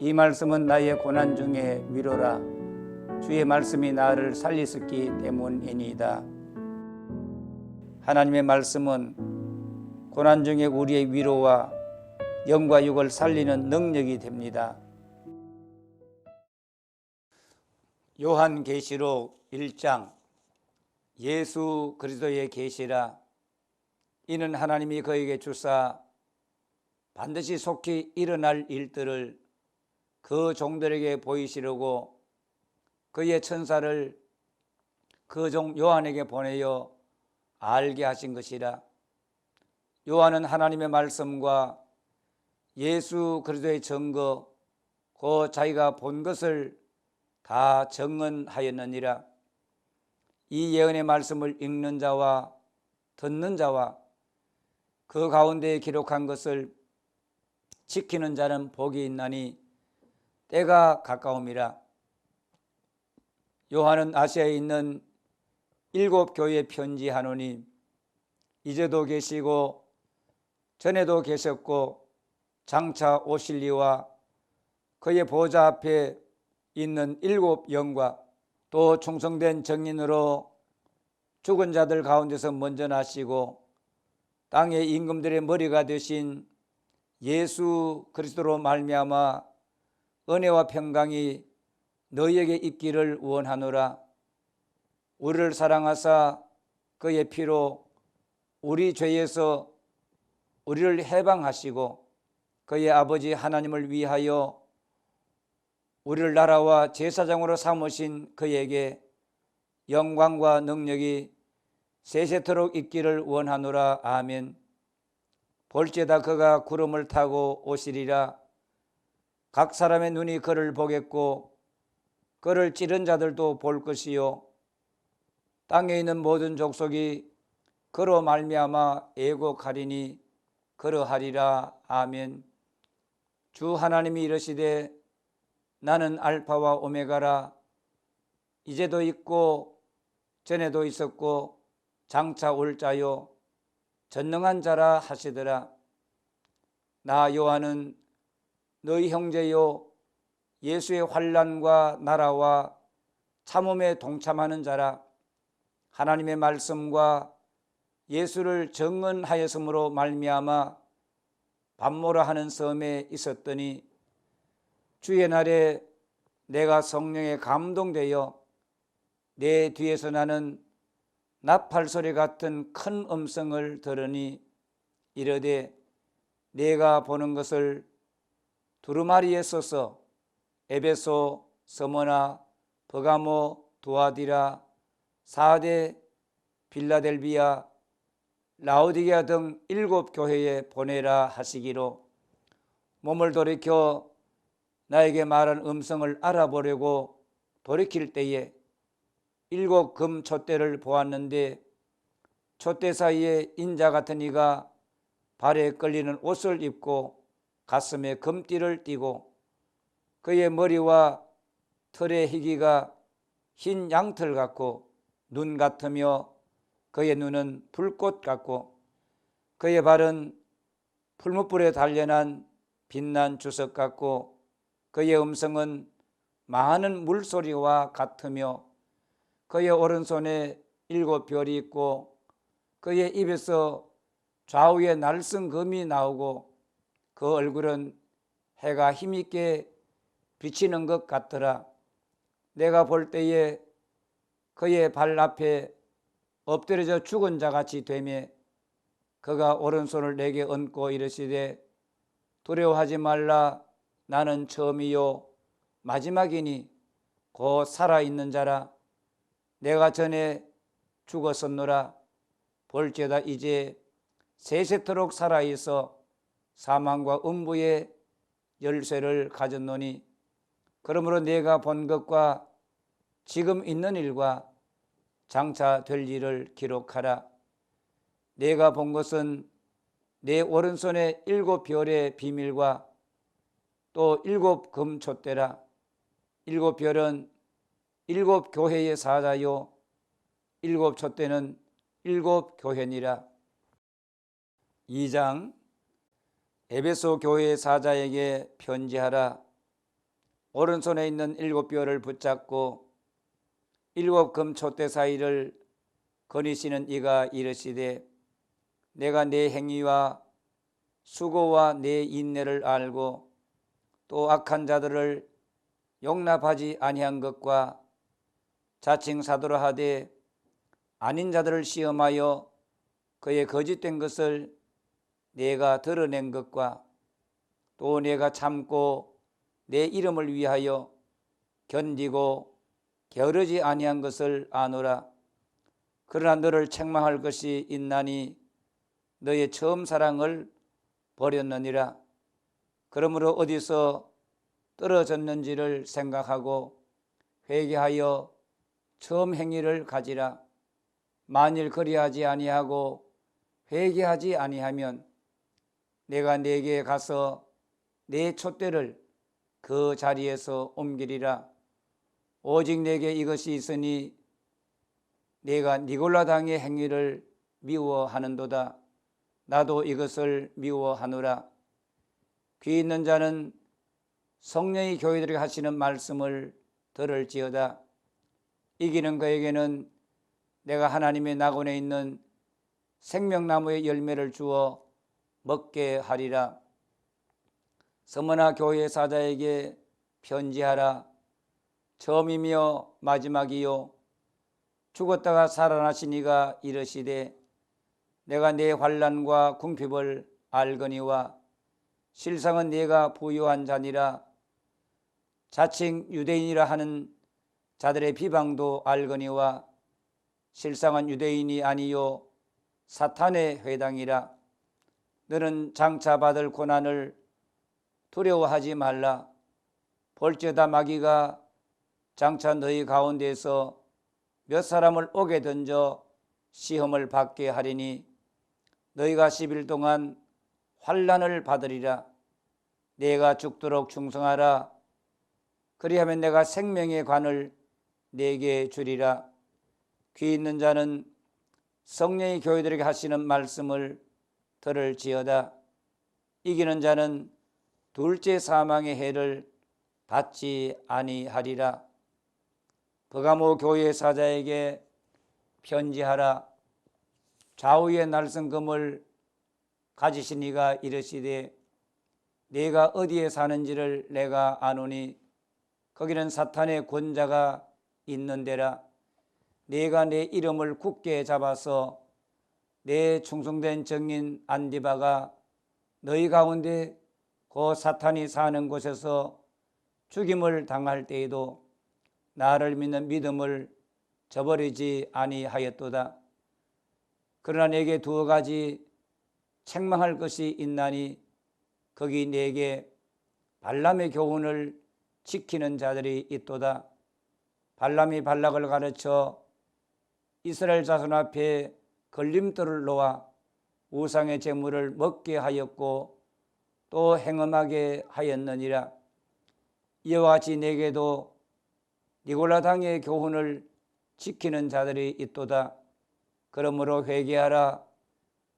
이 말씀은 나의 고난 중에 위로라. 주의 말씀이 나를 살리셨기 때문이니이다. 하나님의 말씀은 고난 중에 우리의 위로와 영과 육을 살리는 능력이 됩니다. 요한계시록 1장 예수 그리스도의 계시라. 이는 하나님이 그에게 주사 반드시 속히 일어날 일들을 그 종들에게 보이시려고 그의 천사를 그 종 요한에게 보내어 알게 하신 것이라. 요한은 하나님의 말씀과 예수 그리스도의 증거 곧 자기가 본 것을 다 증언하였느니라. 이 예언의 말씀을 읽는 자와 듣는 자와 그 가운데에 기록한 것을 지키는 자는 복이 있나니 때가 가까움이라. 요한은 아시아에 있는 7 교회에 편지하노니 이제도 계시고 전에도 계셨고 장차 오실리와 그의 보좌 앞에 있는 7 영과 또 충성된 정인으로 죽은 자들 가운데서 먼저 나시고 땅의 임금들의 머리가 되신 예수 그리스도로 말미암아 은혜와 평강이 너희에게 있기를 원하노라. 우리를 사랑하사 그의 피로 우리 죄에서 우리를 해방하시고 그의 아버지 하나님을 위하여 우리를 나라와 제사장으로 삼으신 그에게 영광과 능력이 세세토록 있기를 원하노라. 아멘. 볼지어다 그가 구름을 타고 오시리라. 각 사람의 눈이 그를 보겠고 그를 찌른 자들도 볼 것이요 땅에 있는 모든 족속이 그로 말미암아 애곡하리니 그러하리라. 아멘. 주 하나님이 이르시되 나는 알파와 오메가라. 이제도 있고 전에도 있었고 장차 올 자요 전능한 자라 하시더라. 나 요한은 너희 형제요 예수의 환난과 나라와 참음에 동참하는 자라. 하나님의 말씀과 예수를 증언하였으므로 말미암아 밤모라 하는 섬에 있었더니 주의 날에 내가 성령에 감동되어 내 뒤에서 나는 나팔소리 같은 큰 음성을 들으니 이르되 내가 보는 것을 두루마리에 써서 에베소, 스무나, 버가모, 두아디라, 사데, 빌라델비아, 라오디게아 등 7 교회에 보내라 하시기로 몸을 돌이켜 나에게 말한 음성을 알아보려고 돌이킬 때에 7 금 촛대를 보았는데 촛대 사이에 인자 같은 이가 발에 끌리는 옷을 입고 가슴에 금띠를 띠고 그의 머리와 털의 희기가 흰 양털 같고 눈 같으며 그의 눈은 불꽃 같고 그의 발은 풀무불에 단련한 빛난 주석 같고 그의 음성은 많은 물소리와 같으며 그의 오른손에 7 별이 있고 그의 입에서 좌우에 날쌘 금이 나오고 그 얼굴은 해가 힘있게 비치는 것 같더라. 내가 볼 때에 그의 발 앞에 엎드려져 죽은 자같이 되매 그가 오른손을 내게 얹고 이르시되 두려워하지 말라. 나는 처음이요 마지막이니 곧 살아있는 자라. 내가 전에 죽었었노라. 볼지어다 이제 세세토록 살아있어 사망과 음부의 열쇠를 가졌노니 그러므로 내가 본 것과 지금 있는 일과 장차 될 일을 기록하라. 내가 본 것은 내 오른손에 7 별의 비밀과 또 7 금 촛대라. 7 별은 7 교회의 사자요 7 촛대는 7 교회니라. 2장 에베소 교회의 사자에게 편지하라. 오른손에 있는 7뼈를 붙잡고 7금 촛대 사이를 거니시는 이가 이르시되 내가 내 행위와 수고와 내 인내를 알고 또 악한 자들을 용납하지 아니한 것과 자칭 사도라 하되 아닌 자들을 시험하여 그의 거짓된 것을 내가 드러낸 것과 또 내가 참고 내 이름을 위하여 견디고 게으르지 아니한 것을 아노라. 그러나 너를 책망할 것이 있나니 너의 처음 사랑을 버렸느니라. 그러므로 어디서 떨어졌는지를 생각하고 회개하여 처음 행위를 가지라. 만일 그리하지 아니하고 회개하지 아니하면 내가 네게 가서 내 촛대를 그 자리에서 옮기리라. 오직 내게 이것이 있으니 내가 니골라당의 행위를 미워하는도다. 나도 이것을 미워하노라. 귀 있는 자는 성령이 교회들에게 하시는 말씀을 들을지어다. 이기는 그에게는 내가 하나님의 낙원에 있는 생명나무의 열매를 주어 먹게 하리라. 서머나 교회 사자에게 편지하라. 처음이며 마지막이요 죽었다가 살아나신 이가 이르시되 내가 내 환난과 궁핍을 알거니와 실상은 네가 부유한 자니라. 자칭 유대인이라 하는 자들의 비방도 알거니와 실상은 유대인이 아니요 사탄의 회당이라. 너는 장차 받을 고난을 두려워하지 말라. 볼지어다 마귀가 장차 너희 가운데서 몇 사람을 옥에 던져 시험을 받게 하리니 너희가 10일 동안 환난을 받으리라. 내가 죽도록 충성하라. 그리하면 내가 생명의 관을 네게 주리라. 귀 있는 자는 성령이 교회들에게 하시는 말씀을 들을지어다. 이기는 자는 둘째 사망의 해를 받지 아니하리라. 버가모 교회 사자에게 편지하라. 좌우의 날성금을 가지신 이가 이르시되 네가 어디에 사는지를 내가 아노니 거기는 사탄의 권자가 있는 데라. 네가 내 이름을 굳게 잡아서 내 충성된 증인 안디바가 너희 가운데 그 사탄이 사는 곳에서 죽임을 당할 때에도 나를 믿는 믿음을 저버리지 아니하였도다. 그러나 내게 2가지 책망할 것이 있나니 거기 내게 발람의 교훈을 지키는 자들이 있도다. 발람이 발락을 가르쳐 이스라엘 자손 앞에 걸림돌을 놓아 우상의 제물을 먹게 하였고 또 행음하게 하였느니라. 이와 같이 내게도 니골라당의 교훈을 지키는 자들이 있도다. 그러므로 회개하라.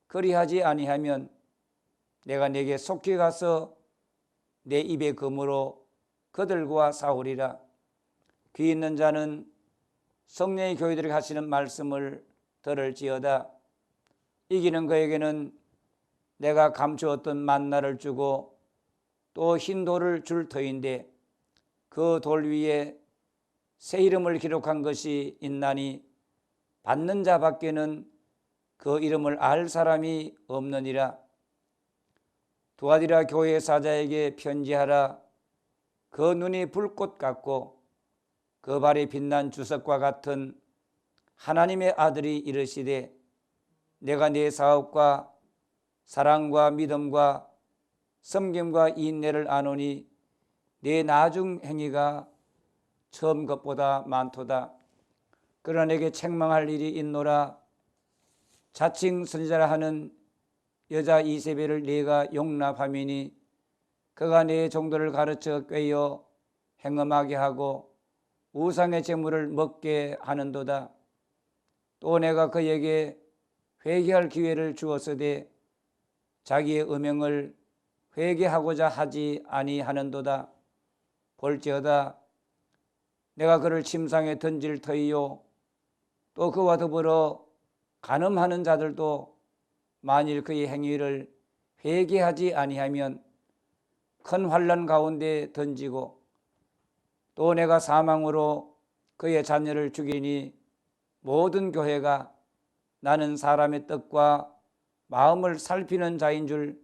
그리하지 아니하면 내가 네게 속히 가서 내 입의 금으로 그들과 싸우리라. 귀 있는 자는 성령의 교회들에게 하시는 말씀을 들을지어다. 이기는 그에게는 내가 감추었던 만나를 주고 또 흰 돌을 줄 터인데 그 돌 위에 새 이름을 기록한 것이 있나니 받는 자 밖에는 그 이름을 알 사람이 없느니라. 두아디라 교회 사자에게 편지하라. 그 눈이 불꽃 같고 그 발이 빛난 주석과 같은 하나님의 아들이 이르시되 내가 네 사업과 사랑과 믿음과 섬김과 인내를 아노니 네 나중 행위가 처음 것보다 많도다. 그러나 내게 책망할 일이 있노라. 자칭 선지자라 하는 여자 이세벨을 네가 용납함이니 그가 네 종들을 가르쳐 꿰어 행음하게 하고 우상의 제물을 먹게 하는도다. 또 내가 그에게 회개할 기회를 주었으되 자기의 음행을 회개하고자 하지 아니하는도다. 볼지어다 내가 그를 침상에 던질 터이요 또 그와 더불어 간음하는 자들도 만일 그의 행위를 회개하지 아니하면 큰 환난 가운데 던지고 또 내가 사망으로 그의 자녀를 죽이니 모든 교회가 나는 사람의 뜻과 마음을 살피는 자인 줄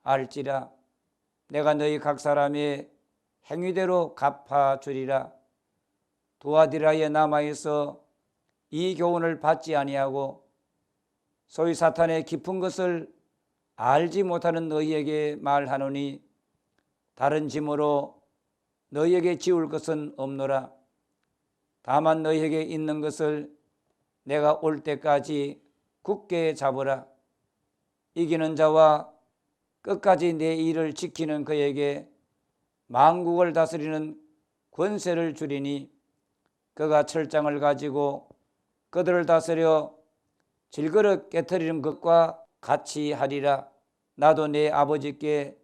알지라. 내가 너희 각 사람의 행위대로 갚아주리라. 두아디라에 남아있어 이 교훈을 받지 아니하고 소위 사탄의 깊은 것을 알지 못하는 너희에게 말하노니 다른 짐으로 너희에게 지울 것은 없노라. 다만 너희에게 있는 것을 내가 올 때까지 굳게 잡으라. 이기는 자와 끝까지 내 일을 지키는 그에게 만국을 다스리는 권세를 주리니 그가 철장을 가지고 그들을 다스려 질그릇 깨트리는 것과 같이 하리라. 나도 내 아버지께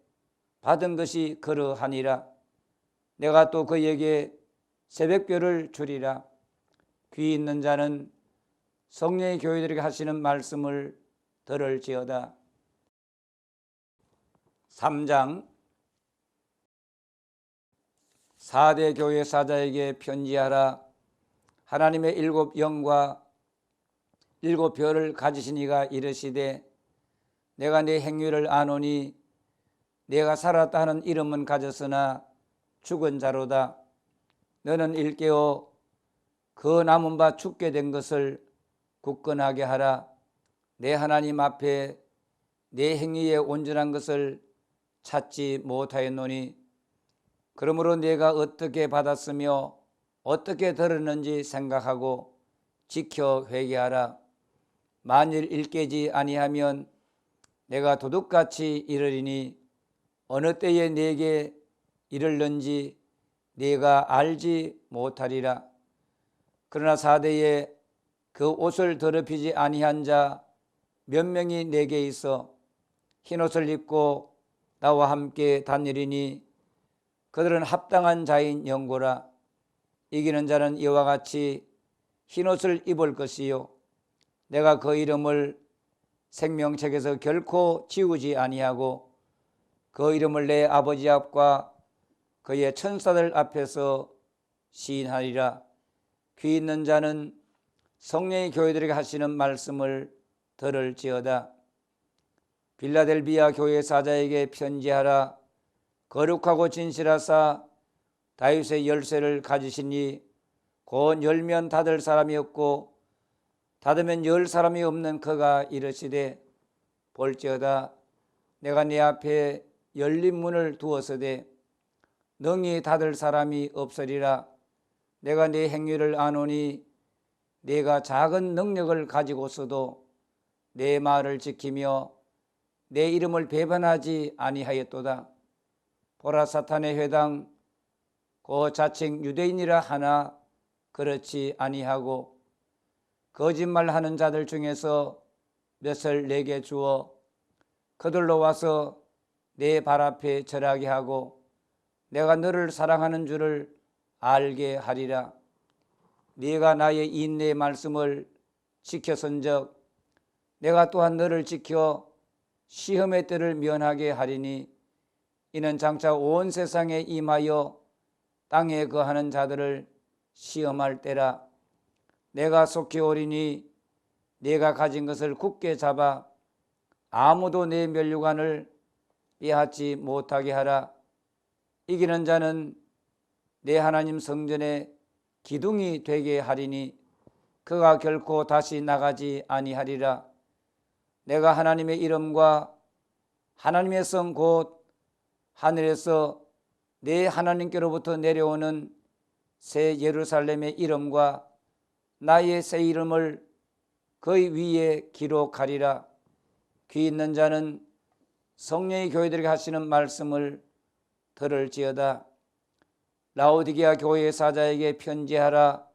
받은 것이 그러하니라. 내가 또 그에게 새벽별을 주리라. 귀 있는 자는 성령의 교회들에게 하시는 말씀을 들을지어다. 3장 4대 교회 사자에게 편지하라. 하나님의 7 영과 7 별을 가지신 이가 이르시되 내가 네 행위를 아노니 내가 살았다 하는 이름은 가졌으나 죽은 자로다. 너는 일깨어 그 남은 바 죽게 된 것을 굳건하게 하라. 내 하나님 앞에 내 행위의 온전한 것을 찾지 못하였노니 그러므로 내가 어떻게 받았으며 어떻게 들었는지 생각하고 지켜 회개하라. 만일 일깨지 아니하면 내가 도둑같이 이르리니 어느 때에 내게 이르는지 네가 알지 못하리라. 그러나 4대에 그 옷을 더럽히지 아니한 자 몇 명이 내게 있어 흰옷을 입고 나와 함께 다니리니 그들은 합당한 자인 영고라. 이기는 자는 이와 같이 흰옷을 입을 것이요 내가 그 이름을 생명책에서 결코 지우지 아니하고 그 이름을 내 아버지 앞과 그의 천사들 앞에서 시인하리라. 귀 있는 자는 성령의 교회들에게 하시는 말씀을 들을지어다. 빌라델비아 교회 사자에게 편지하라. 거룩하고 진실하사 다윗의 열쇠를 가지시니 곧 열면 닫을 사람이 없고 닫으면 열 사람이 없는 그가 이르시되 볼지어다 내가 네 앞에 열린 문을 두었으되 능히 닫을 사람이 없으리라. 내가 네 행위를 아노니 네가 작은 능력을 가지고서도 내 말을 지키며 내 이름을 배반하지 아니하였도다. 보라 사탄의 회당 그 자칭 유대인이라 하나 그렇지 아니하고 거짓말하는 자들 중에서 몇을 내게 주어 그들로 와서 내 발 앞에 절하게 하고 내가 너를 사랑하는 줄을 알게 하리라. 네가 나의 인내의 말씀을 지켰은즉 내가 또한 너를 지켜 시험의 때를 면하게 하리니 이는 장차 온 세상에 임하여 땅에 거하는 자들을 시험할 때라. 내가 속히 오리니 네가 가진 것을 굳게 잡아 아무도 내 면류관을 빼앗지 못하게 하라. 이기는 자는 내 하나님 성전에 기둥이 되게 하리니 그가 결코 다시 나가지 아니하리라. 내가 하나님의 이름과 하나님의 성 곧 하늘에서 내 하나님께로부터 내려오는 새 예루살렘의 이름과 나의 새 이름을 그의 위에 기록하리라. 귀 있는 자는 성령의 교회들에게 하시는 말씀을 들을지어다. 라오디게아 교회의 사자에게 편지하라.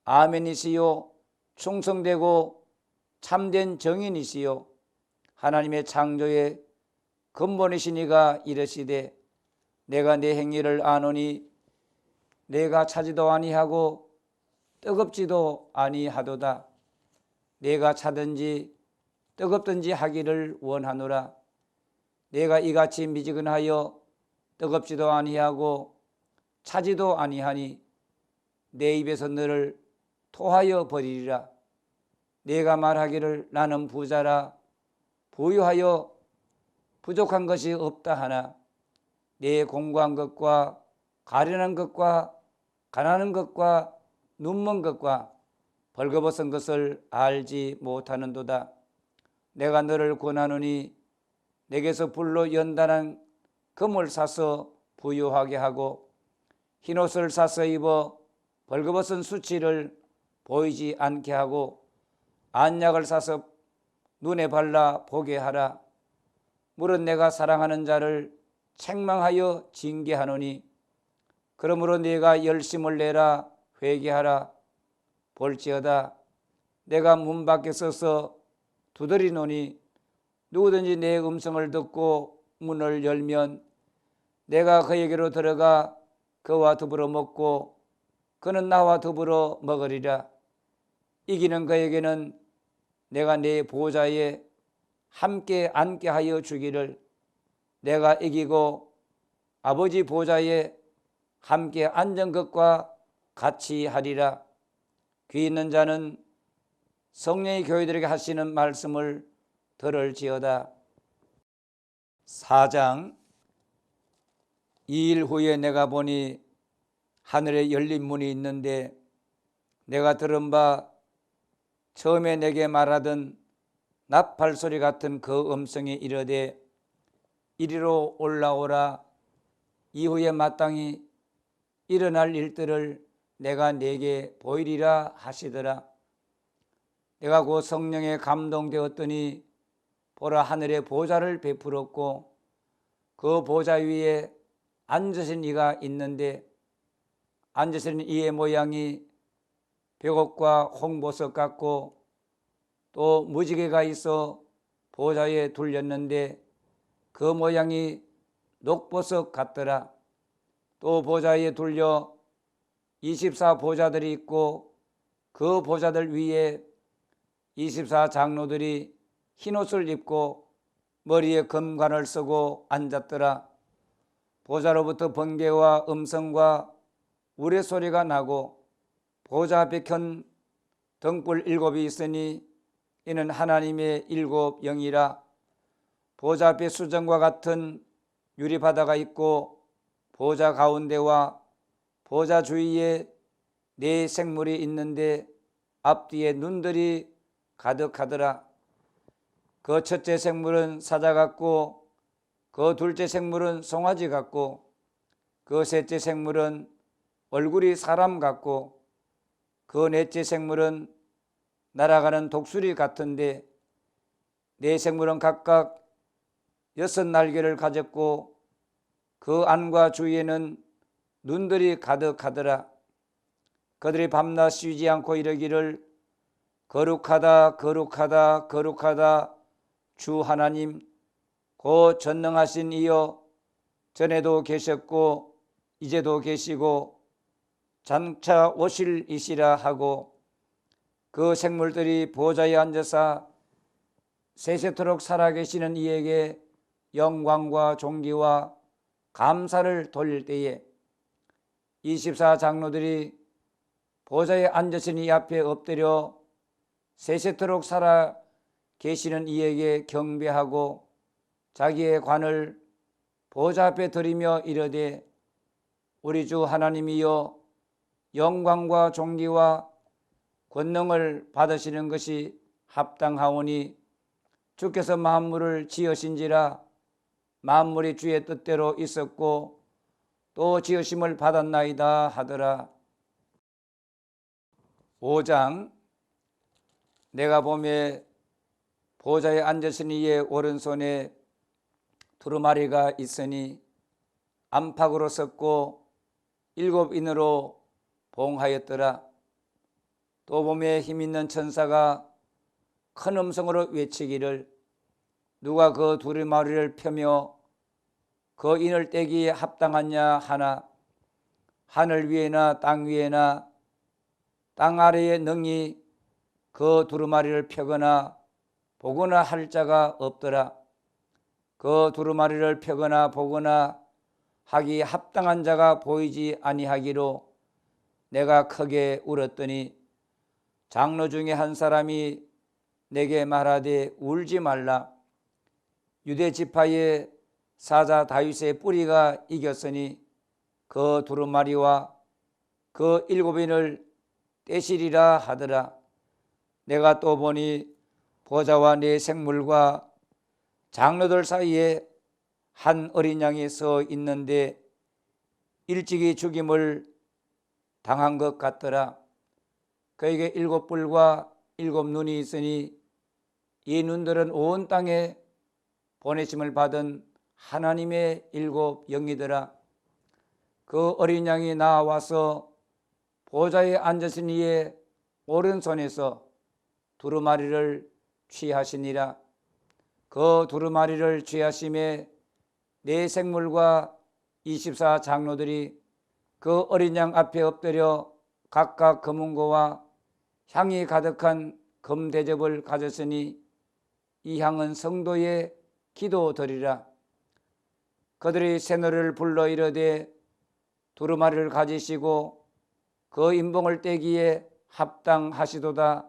아멘이시요 충성되고 참된 정인이시요 하나님의 창조의 근본이신 이가 이르시되 내가 내 행위를 아노니 내가 차지도 아니하고 뜨겁지도 아니하도다. 내가 차든지 뜨겁든지 하기를 원하노라. 내가 이같이 미지근하여 뜨겁지도 아니하고 차지도 아니하니 내 입에서 너를 토하여 버리리라. 내가 말하기를 나는 부자라 부유하여 부족한 것이 없다 하나 내 공고한 것과 가련한 것과 가난한 것과 눈먼 것과 벌거벗은 것을 알지 못하는도다. 내가 너를 권하노니 내게서 불로 연단한 금을 사서 부유하게 하고 흰옷을 사서 입어 벌거벗은 수치를 보이지 않게 하고 안약을 사서 눈에 발라 보게 하라. 물은 내가 사랑하는 자를 책망하여 징계하노니 그러므로 네가 열심을 내라 회개하라. 볼지어다 내가 문 밖에 서서 두드리노니 누구든지 내 음성을 듣고 문을 열면 내가 그에게로 들어가 그와 더불어 먹고 그는 나와 더불어 먹으리라. 이기는 그에게는 내가 내 보좌에 함께 앉게 하여 주기를 내가 이기고 아버지 보좌에 함께 앉은 것과 같이 하리라. 귀 있는 자는 성령이 교회들에게 하시는 말씀을 들을지어다. 4장 2일 후에 내가 보니 하늘에 열린 문이 있는데 내가 들은 바 처음에 내게 말하던 나팔소리 같은 그 음성이 이르되 이리로 올라오라. 이후에 마땅히 일어날 일들을 내가 네게 보이리라 하시더라. 내가 그 성령에 감동되었더니 보라 하늘에 보좌를 베풀었고 그 보좌 위에 앉으신 이가 있는데 앉으신 이의 모양이 벽옥과 홍보석 같고 또 무지개가 있어 보좌에 둘렸는데 그 모양이 녹보석 같더라. 또 보좌에 둘려 24보좌들이 있고 그 보좌들 위에 24장로들이 흰옷을 입고 머리에 금관을 쓰고 앉았더라. 보좌로부터 번개와 음성과 우레소리가 나고 보좌 앞에 켠 등불 7이 있으니 이는 하나님의 7 영이라. 보좌 앞에 수정과 같은 유리바다가 있고 보좌 가운데와 보좌 주위에 4 생물이 있는데 앞뒤에 눈들이 가득하더라. 그 첫째 생물은 사자 같고 그 둘째 생물은 송아지 같고 그 셋째 생물은 얼굴이 사람 같고 그 넷째 생물은 날아가는 독수리 같은데 4 생물은 각각 6 날개를 가졌고 그 안과 주위에는 눈들이 가득하더라. 그들이 밤낮 쉬지 않고 이르기를 거룩하다 거룩하다 거룩하다 주 하나님 곧 전능하신 이여 전에도 계셨고 이제도 계시고 장차 오실 이시라 하고 그 생물들이 보좌에 앉아서 세세토록 살아계시는 이에게 영광과 존귀와 감사를 돌릴 때에 24장로들이 보좌에 앉으신 이 앞에 엎드려 세세토록 살아 계시는 이에게 경배하고 자기의 관을 보좌 앞에 드리며 이르되 우리 주 하나님이여 영광과 존귀와 권능을 받으시는 것이 합당하오니 주께서 만물을 지으신지라 만물이 주의 뜻대로 있었고 또 지으심을 받았나이다 하더라. 5장 내가 보매 보좌에 앉으신 이의 오른손에 두루마리가 있으니 안팎으로 섰고 7인으로 봉하였더라. 또 보매 힘있는 천사가 큰 음성으로 외치기를 누가 그 두루마리를 펴며 그 인을 떼기에 합당하냐 하나 하늘 위에나 땅 위에나 땅 아래에 능히 그 두루마리를 펴거나 보거나 할 자가 없더라. 그 두루마리를 펴거나 보거나 하기 합당한 자가 보이지 아니하기로 내가 크게 울었더니 장로 중에 한 사람이 내게 말하되 울지 말라. 유대 지파의 사자 다윗의 뿌리가 이겼으니 그 두루마리와 그 7인을 떼시리라 하더라. 내가 또 보니 보좌와 네 생물과 장로들 사이에 한 어린 양이 서 있는데 일찍이 죽임을 당한 것 같더라. 그에게 7뿔과 7눈이 있으니 이 눈들은 온 땅에 보내심을 받은 하나님의 7 영이더라. 그 어린 양이 나와서 보좌에 앉으신 이의 오른손에서 두루마리를 취하시니라. 그 두루마리를 취하심에 네 생물과 24 장로들이 그 어린 양 앞에 엎드려 각각 금은고와 향이 가득한 금대접을 가졌으니 이 향은 성도의 기도드리라. 그들이 새노래를 불러 이르되 두루마리를 가지시고 그 인봉을 떼기에 합당하시도다.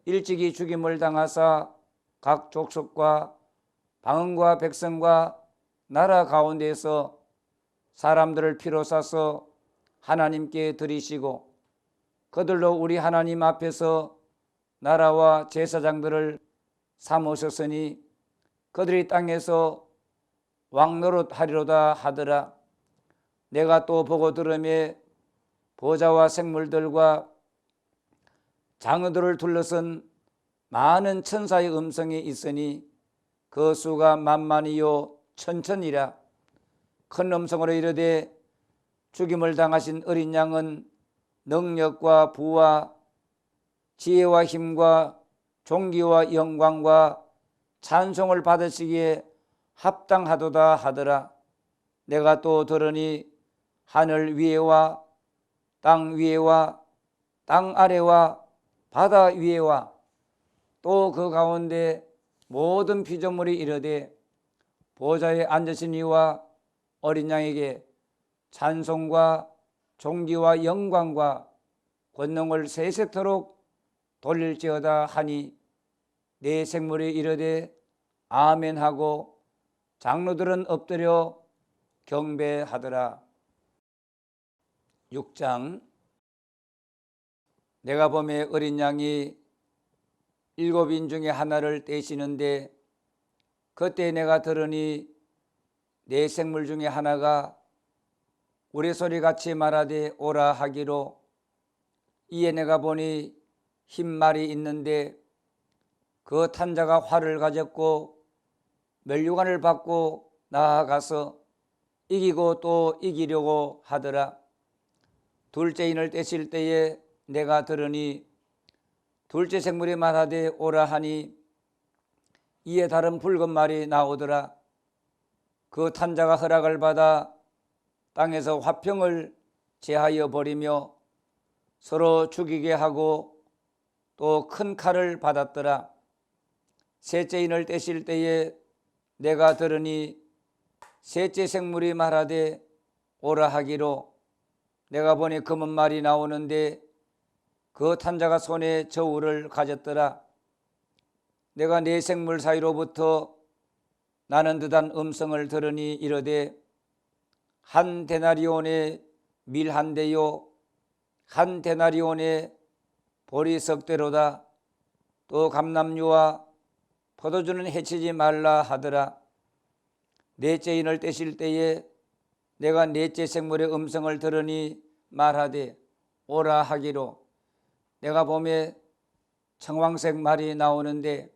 일찍이 죽임을 당하사 각 족속과 방언과 백성과 나라 가운데에서 사람들을 피로 싸서 하나님께 드리시고 그들로 우리 하나님 앞에서 나라와 제사장들을 삼으셨으니 그들이 땅에서 왕노릇 하리로다 하더라. 내가 또 보고 들으매 보좌와 생물들과 장어들을 둘러선 많은 천사의 음성이 있으니 그 수가 만만이요 천천이라. 큰 음성으로 이르되 죽임을 당하신 어린 양은 능력과 부와 지혜와 힘과 존귀와 영광과 찬송을 받으시기에 합당하도다 하더라. 내가 또 들으니 하늘 위에와 땅 위에와 땅 아래와 바다 위에와 또 그 가운데 모든 피조물이 이르되 보좌에 앉으신 이와 어린 양에게 찬송과 존귀와 영광과 권능을 세세토록 돌릴지어다 하니 네 생물이 이르되 아멘 하고 장로들은 엎드려 경배하더라. 6장. 내가 보매 어린 양이 7인 중에 하나를 떼시는데 그때 내가 들으니 네 생물 중에 하나가 우레소리같이 말하되 오라 하기로 이에 내가 보니 흰 말이 있는데 그 탄자가 활을 가졌고 면류관을 받고 나아가서 이기고 또 이기려고 하더라. 둘째 인을 떼실 때에 내가 들으니 둘째 생물이 말하되 오라 하니 이에 다른 붉은 말이 나오더라. 그 탄자가 허락을 받아 땅에서 화평을 제하여 버리며 서로 죽이게 하고 또 큰 칼을 받았더라. 셋째 인을 떼실 때에 내가 들으니 셋째 생물이 말하되 오라 하기로 내가 보니 검은 말이 나오는데 그 탄자가 손에 저울을 가졌더라. 내가 네 생물 사이로부터 나는 듯한 음성을 들으니 이르되 한 데나리온의 밀 한 대요 한 데나리온의 보리석 대로다. 또 감람류와 포도주는 해치지 말라 하더라. 넷째 인을 떼실 때에 내가 넷째 생물의 음성을 들으니 말하되 오라 하기로 내가 보매 청황색 말이 나오는데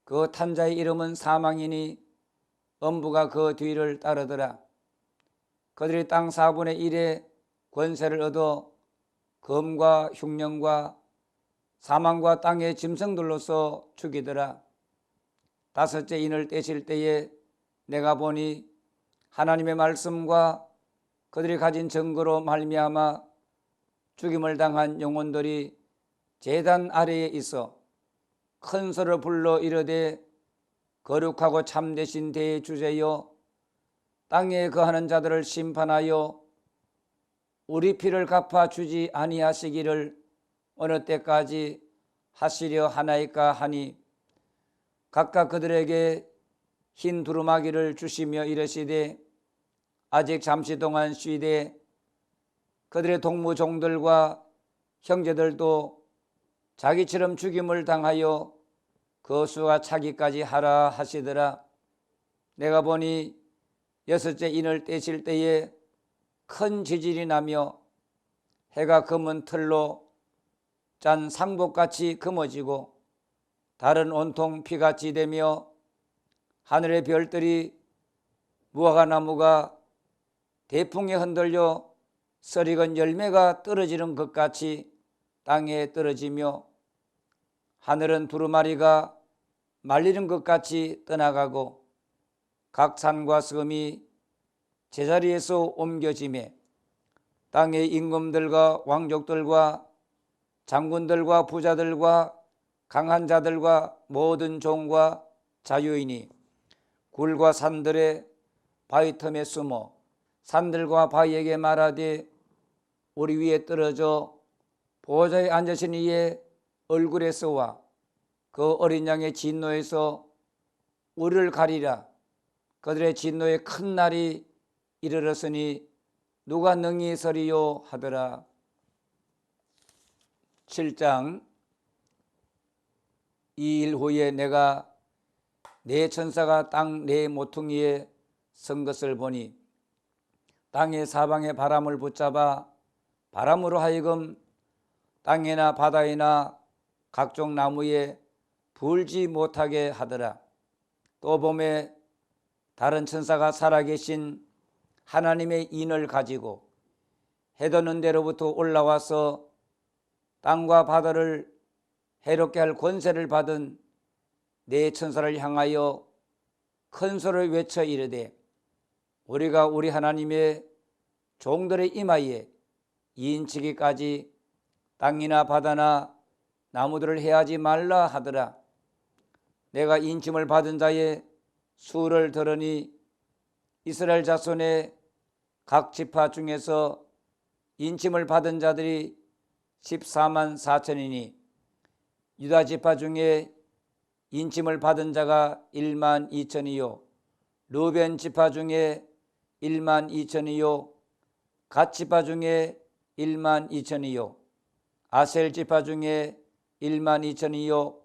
그 탄자의 이름은 사망이니 엄부가 그 뒤를 따르더라. 그들이 땅 4분의 1의 권세를 얻어 검과 흉령과 사망과 땅의 짐승들로서 죽이더라. 다섯째 인을 떼실 때에 내가 보니 하나님의 말씀과 그들이 가진 증거로 말미암아 죽임을 당한 영혼들이 제단 아래에 있어 큰 소리를 불러 이르되 거룩하고 참되신 대주제여 땅에 거하는 자들을 심판하여 우리 피를 갚아 주지 아니하시기를 어느 때까지 하시려 하나이까 하니 각각 그들에게 흰 두루마기를 주시며 이르시되 아직 잠시 동안 쉬되 그들의 동무종들과 형제들도 자기처럼 죽임을 당하여 그 수가 차기까지 하라 하시더라. 내가 보니 여섯째 인을 떼실 때에 큰 지진이 나며 해가 검은 틀로 짠 상복같이 검어지고 달은 온통 피같이 되며 하늘의 별들이 무화과나무가 대풍에 흔들려 썰익은 열매가 떨어지는 것 같이 땅에 떨어지며 하늘은 두루마리가 말리는 것 같이 떠나가고 각 산과 섬이 제자리에서 옮겨지매 땅의 임금들과 왕족들과 장군들과 부자들과 강한 자들과 모든 종과 자유인이 굴과 산들의 바위 틈에 숨어 산들과 바위에게 말하되 우리 위에 떨어져 보호자에 앉으신 이의 얼굴에서와 그 어린 양의 진노에서 우리를 가리라. 그들의 진노의 큰 날이 이르렀으니 누가 능히 서리요 하더라. 7장. 이 일 후에 내가 네 천사가 땅 네 모퉁이에 선 것을 보니 땅의 사방에 바람을 붙잡아 바람으로 하여금 땅이나 바다이나 각종 나무에 불지 못하게 하더라. 또 봄에 다른 천사가 살아계신 하나님의 인을 가지고 해돋는 데로부터 올라와서 땅과 바다를 해롭게 할 권세를 받은 네 천사를 향하여 큰 소리를 외쳐 이르되 우리가 우리 하나님의 종들의 이마에 인치기까지 땅이나 바다나 나무들을 해하지 말라 하더라. 내가 인침을 받은 자의 수를 들으니 이스라엘 자손의 각 지파 중에서 인침을 받은 자들이 14만 4천이니 유다 지파 중에 인침을 받은 자가 1만 2천이요 르벤 지파 중에 1만 2천이요 갓 지파 중에 1만 2천이요 아셀 지파 중에 1만 2천이요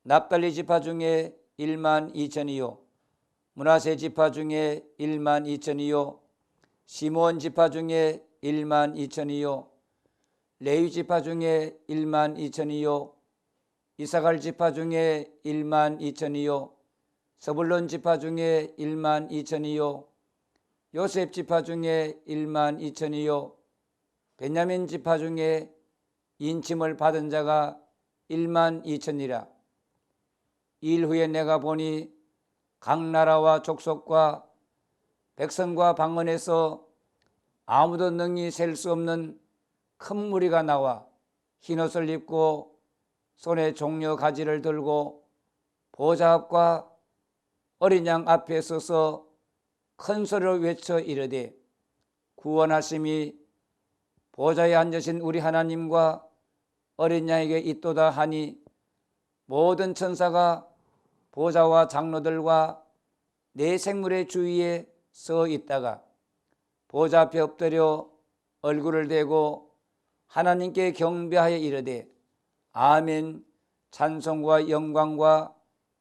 납달리 지파 중에 1만 2천이요 므낫세 지파 중에 1만 2천이요 시므온 지파 중에 1만 2천이요 레위 지파 중에 1만 2천이요 이사갈 지파 중에 1만 2천이요 스불론 지파 중에 1만 2천이요 요셉 지파 중에 1만 2천이요 베냐민 지파 중에 인침을 받은 자가 1만 2천이라. 일 후에 내가 보니 각 나라와 족속과 백성과 방언에서 아무도 능히 셀 수 없는 큰 무리가 나와 흰옷을 입고 손에 종려 가지를 들고 보좌 앞과 어린 양 앞에 서서 큰 소리로 외쳐 이르되 구원하심이 보좌에 앉으신 우리 하나님과 어린 양에게 있도다 하니 모든 천사가 보좌와 장로들과 네 생물의 주위에 서 있다가 보좌 앞에 엎드려 얼굴을 대고 하나님께 경배하여 이르되 아멘. 찬송과 영광과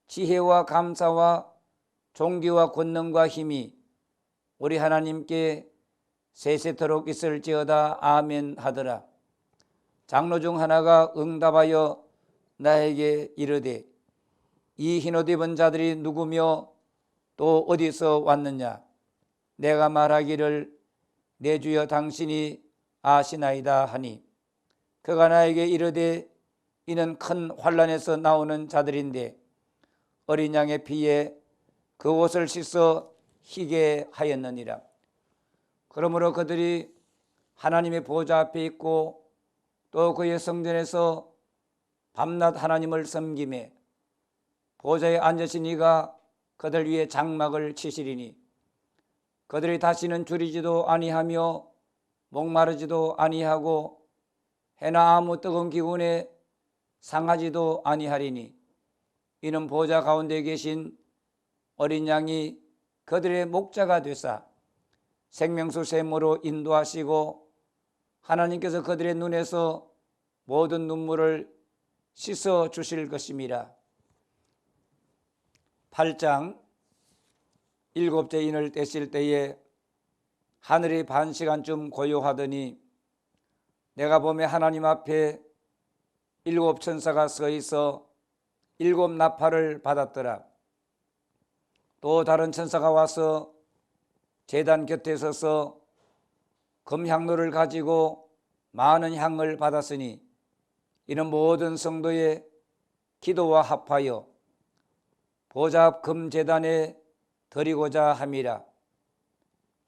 지혜와 감사와 존귀와 권능과 힘이 우리 하나님께 세세토록 있을지어다. 아멘 하더라. 장로 중 하나가 응답하여 나에게 이르되 이 흰옷 입은 자들이 누구며 또 어디서 왔느냐. 내가 말하기를 내 주여 당신이 아시나이다 하니 그가 나에게 이르되 이는 큰 환난에서 나오는 자들인데 어린 양의 피에 그 옷을 씻어 희게 하였느니라. 그러므로 그들이 하나님의 보좌 앞에 있고 또 그의 성전에서 밤낮 하나님을 섬기매 보좌에 앉으신 이가 그들 위에 장막을 치시리니 그들이 다시는 줄이지도 아니하며 목마르지도 아니하고 해나 아무 뜨거운 기운에 상하지도 아니하리니 이는 보좌 가운데 계신 어린 양이 그들의 목자가 되사 생명수 샘으로 인도하시고 하나님께서 그들의 눈에서 모든 눈물을 씻어 주실 것임이라. 8장 일곱째 인을 떼실 때에 하늘이 반 시간쯤 고요하더니 내가 보매 하나님 앞에 7 천사가 서 있어 7 나팔을 받았더라. 또 다른 천사가 와서 제단 곁에 서서 금향로를 가지고 많은 향을 받았으니 이는 모든 성도의 기도와 합하여 보좌 앞 금제단에 드리고자 함이라.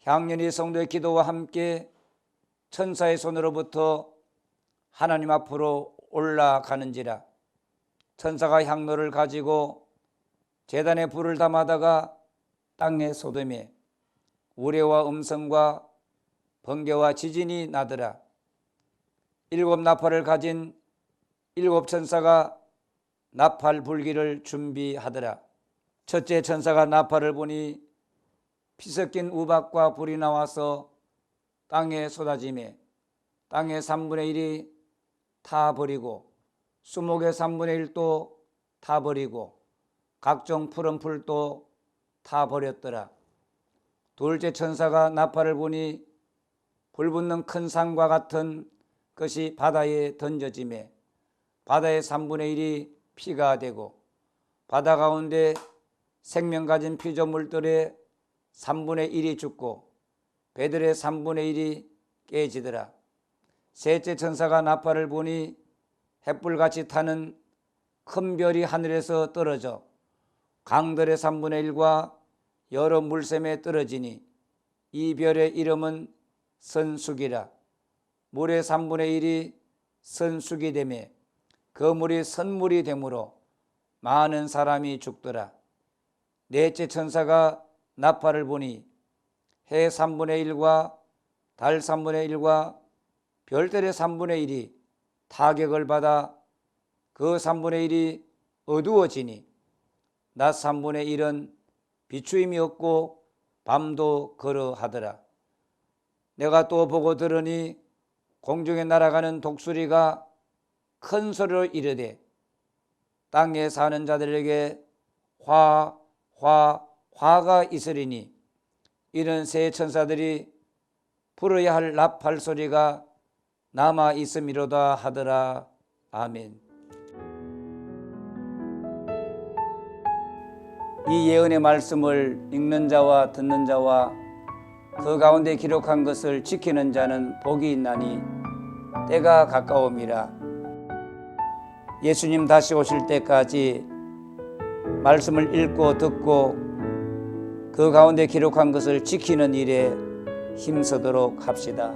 향연이 성도의 기도와 함께 천사의 손으로부터 하나님 앞으로 올라가는지라. 천사가 향로를 가지고 제단에 불을 담아다가 땅에 쏟음에 우레와 음성과 번개와 지진이 나더라. 7 나팔을 가진 7 천사가 나팔 불기를 준비하더라. 첫째 천사가 나팔을 보니 피 섞인 우박과 불이 나와서 땅에 쏟아지매 땅의 3분의 1이 타버리고 수목의 3분의 1도 타버리고 각종 푸른 풀도 타버렸더라. 둘째 천사가 나팔을 보니 불붙는 큰 산과 같은 것이 바다에 던져지매 바다의 3분의 1이 피가 되고 바다 가운데 생명 가진 피조물들의 3분의 1이 죽고 배들의 3분의 1이 깨지더라. 셋째 천사가 나팔을 보니 햇불같이 타는 큰 별이 하늘에서 떨어져 강들의 3분의 1과 여러 물샘에 떨어지니 이 별의 이름은 선숙이라. 물의 3분의 1이 선숙이 되매 그 물이 선물이 되므로 많은 사람이 죽더라. 넷째 천사가 나팔을 보니 해 3분의 1과 달 3분의 1과 별들의 3분의 1이 타격을 받아 그 3분의 1이 어두워지니 낮 3분의 1은 비추임이 없고 밤도 그러하더라. 내가 또 보고 들으니 공중에 날아가는 독수리가 큰 소리로 이르되 땅에 사는 자들에게 화가 있으리니 이런 세 천사들이 불어야 할 나팔 소리가 남아 있음이로다 하더라. 아멘. 이 예언의 말씀을 읽는 자와 듣는 자와 그 가운데 기록한 것을 지키는 자는 복이 있나니 때가 가까움이라. 예수님 다시 오실 때까지 말씀을 읽고 듣고 그 가운데 기록한 것을 지키는 일에 힘쓰도록 합시다.